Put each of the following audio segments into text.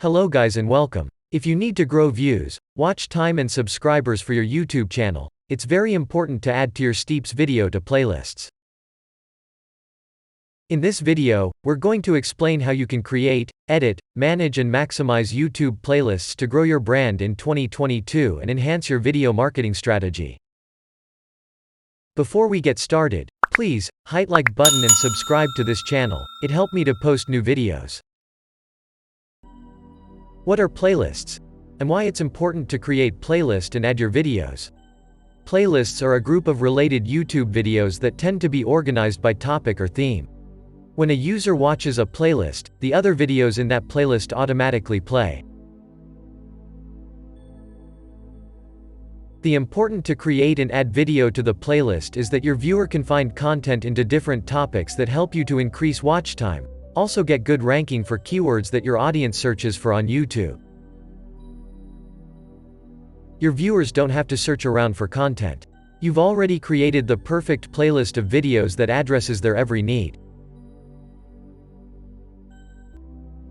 Hello guys and welcome. If you need to grow views, watch time and subscribers for your YouTube channel, it's very important to add to your Steeps video to playlists. In this video, we're going to explain how you can create, edit, manage and maximize YouTube playlists to grow your brand in 2022 and enhance your video marketing strategy. Before we get started, please hit like button and subscribe to this channel. It helps me to post new videos. What are playlists? And why it's important to create playlist and add your videos. Playlists are a group of related YouTube videos that tend to be organized by topic or theme. When a user watches a playlist, the other videos in that playlist automatically play. The important to create and add video to the playlist is that your viewer can find content into different topics that help you to increase watch time. Also get good ranking for keywords that your audience searches for on YouTube. Your viewers don't have to search around for content. You've already created the perfect playlist of videos that addresses their every need.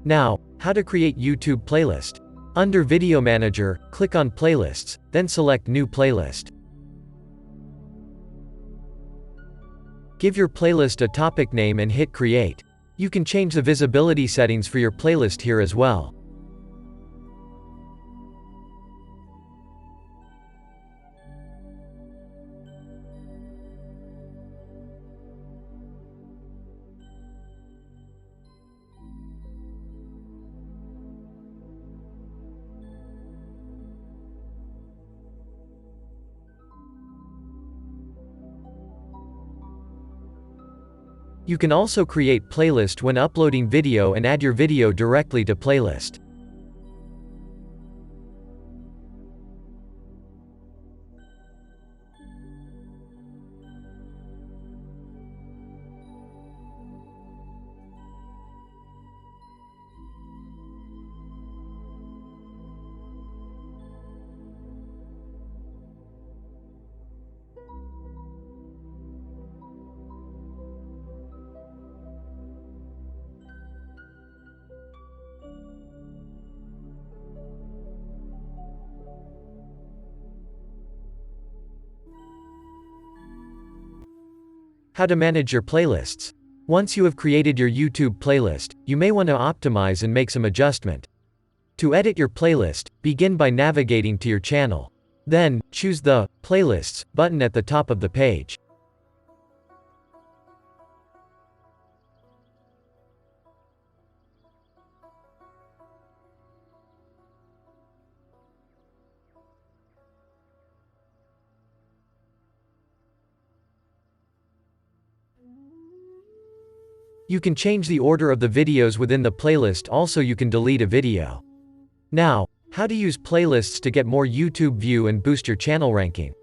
Now, how to create YouTube playlist. Under Video Manager, click on Playlists, then select New Playlist. Give your playlist a topic name and hit Create. You can change the visibility settings for your playlist here as well. You can also create playlist when uploading video and add your video directly to playlist. How to manage your playlists. Once you have created your YouTube playlist, you may want to optimize and make some adjustment. To edit your playlist, begin by navigating to your channel. Then, choose the Playlists button at the top of the page. You can change the order of the videos within the playlist. Also, you can delete a video. Now, how to use playlists to get more YouTube view and boost your channel ranking.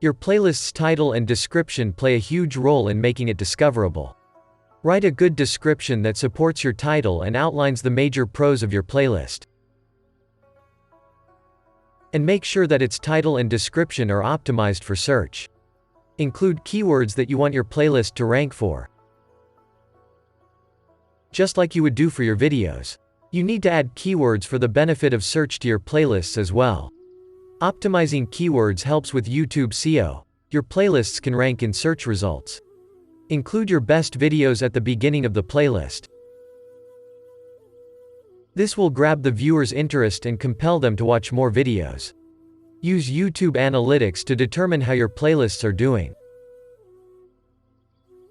Your playlist's title and description play a huge role in making it discoverable. Write a good description that supports your title and outlines the major pros of your playlist. And make sure that its title and description are optimized for search. Include keywords that you want your playlist to rank for. Just like you would do for your videos. You need to add keywords for the benefit of search to your playlists as well. Optimizing keywords helps with YouTube SEO. Your playlists can rank in search results. Include your best videos at the beginning of the playlist. This will grab the viewer's interest and compel them to watch more videos. Use YouTube Analytics to determine how your playlists are doing.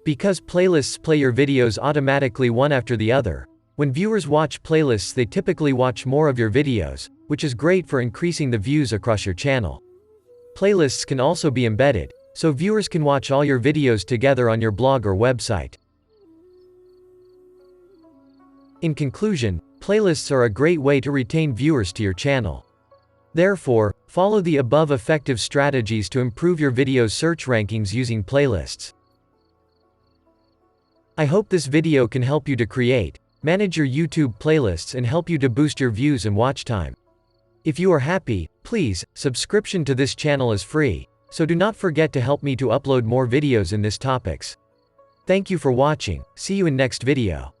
Because playlists play your videos automatically one after the other, when viewers watch playlists they typically watch more of your videos, which is great for increasing the views across your channel. Playlists can also be embedded, so viewers can watch all your videos together on your blog or website. In conclusion, playlists are a great way to retain viewers to your channel. Therefore, follow the above effective strategies to improve your video's search rankings using playlists. I hope this video can help you to create, manage your YouTube playlists and help you to boost your views and watch time. If you are happy, please, subscription to this channel is free, so do not forget to help me to upload more videos in this topics. Thank you for watching, see you in next video.